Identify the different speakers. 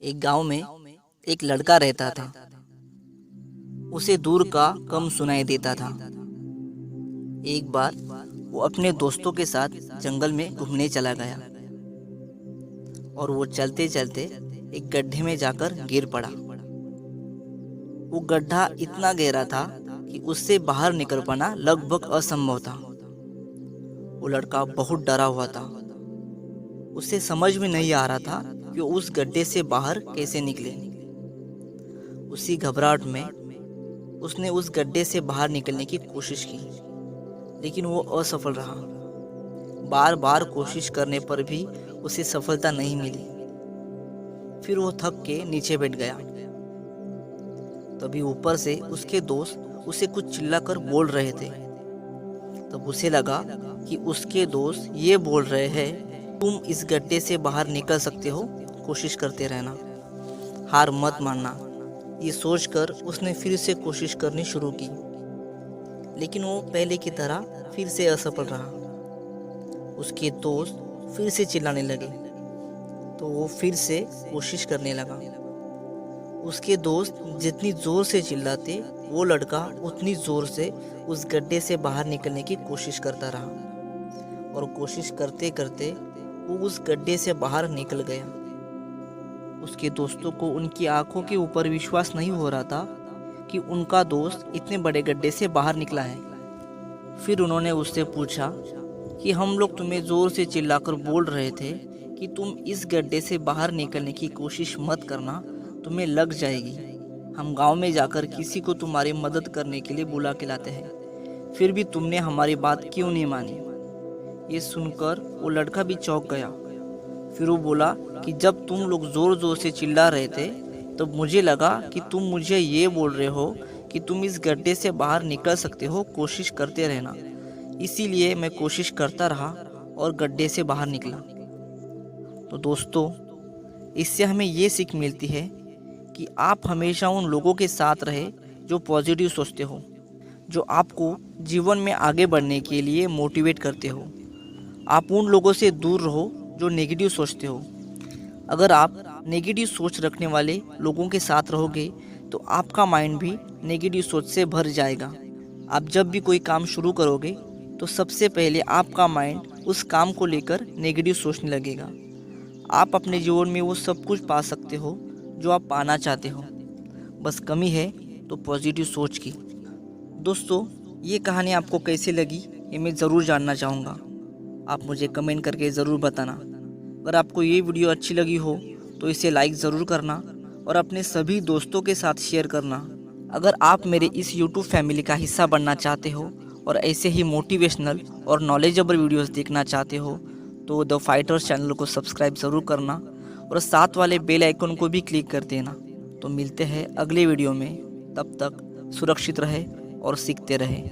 Speaker 1: एक गांव में एक लड़का रहता था। उसे दूर का कम सुनाई देता था। एक बार वो अपने दोस्तों के साथ जंगल में घूमने चला गया और वो चलते चलते एक गड्ढे में जाकर गिर पड़ा। वो गड्ढा इतना गहरा था कि उससे बाहर निकल पाना लगभग असंभव था। वो लड़का बहुत डरा हुआ था। उसे समझ में नहीं आ रहा था कि वो उस गड्ढे से बाहर कैसे निकले। उसी घबराहट में उसने उस गड्ढे से बाहर निकलने की कोशिश की, लेकिन वो असफल रहा। बार बार कोशिश करने पर भी उसे सफलता नहीं मिली। फिर वो थक के नीचे बैठ गया। तभी ऊपर से उसके दोस्त उसे कुछ चिल्लाकर बोल रहे थे। तब उसे लगा कि उसके दोस्त ये बोल रहे हैं, तुम इस गड्ढे से बाहर निकल सकते हो, कोशिश करते रहना, हार मत मानना। ये सोचकर उसने फिर से कोशिश करनी शुरू की, लेकिन वो पहले की तरह फिर से असफल रहा। उसके दोस्त फिर से चिल्लाने लगे, तो वो फिर से कोशिश करने लगा। उसके दोस्त जितनी जोर से चिल्लाते, वो लड़का उतनी जोर से उस गड्ढे से बाहर निकलने की कोशिश करता रहा और कोशिश करते करते वो उस गड्ढे से बाहर निकल गया। उसके दोस्तों को उनकी आंखों के ऊपर विश्वास नहीं हो रहा था कि उनका दोस्त इतने बड़े गड्ढे से बाहर निकला है। फिर उन्होंने उससे पूछा कि हम लोग तुम्हें जोर से चिल्लाकर बोल रहे थे कि तुम इस गड्ढे से बाहर निकलने की कोशिश मत करना, तुम्हें लग जाएगी। हम गांव में जाकर किसी को तुम्हारी मदद करने के लिए बुला के लाते हैं, फिर भी तुमने हमारी बात क्यों नहीं मानी। ये सुनकर वो लड़का भी चौंक गया। फिर वो बोला कि जब तुम लोग जोर जोर से चिल्ला रहे थे, तो मुझे लगा कि तुम मुझे ये बोल रहे हो कि तुम इस गड्ढे से बाहर निकल सकते हो, कोशिश करते रहना। इसीलिए मैं कोशिश करता रहा और गड्ढे से बाहर निकला। तो दोस्तों, इससे हमें ये सीख मिलती है कि आप हमेशा उन लोगों के साथ रहे जो पॉजिटिव सोचते हो, जो आपको जीवन में आगे बढ़ने के लिए मोटिवेट करते हो। आप उन लोगों से दूर रहो जो नेगेटिव सोचते हो। अगर आप नेगेटिव सोच रखने वाले लोगों के साथ रहोगे तो आपका माइंड भी नेगेटिव सोच से भर जाएगा। आप जब भी कोई काम शुरू करोगे तो सबसे पहले आपका माइंड उस काम को लेकर नेगेटिव सोचने लगेगा। आप अपने जीवन में वो सब कुछ पा सकते हो जो आप पाना चाहते हो, बस कमी है तो पॉजिटिव सोच की। दोस्तों, ये कहानी आपको कैसी लगी ये मैं ज़रूर जानना चाहूँगा। आप मुझे कमेंट करके ज़रूर बताना। अगर आपको ये वीडियो अच्छी लगी हो तो इसे लाइक ज़रूर करना और अपने सभी दोस्तों के साथ शेयर करना। अगर आप मेरे इस YouTube फैमिली का हिस्सा बनना चाहते हो और ऐसे ही मोटिवेशनल और नॉलेजेबल वीडियोस देखना चाहते हो तो द फाइटर्स चैनल को सब्सक्राइब ज़रूर करना और साथ वाले बेल आइकन को भी क्लिक कर देना। तो मिलते हैं अगले वीडियो में, तब तक सुरक्षित रहे और सीखते रहे।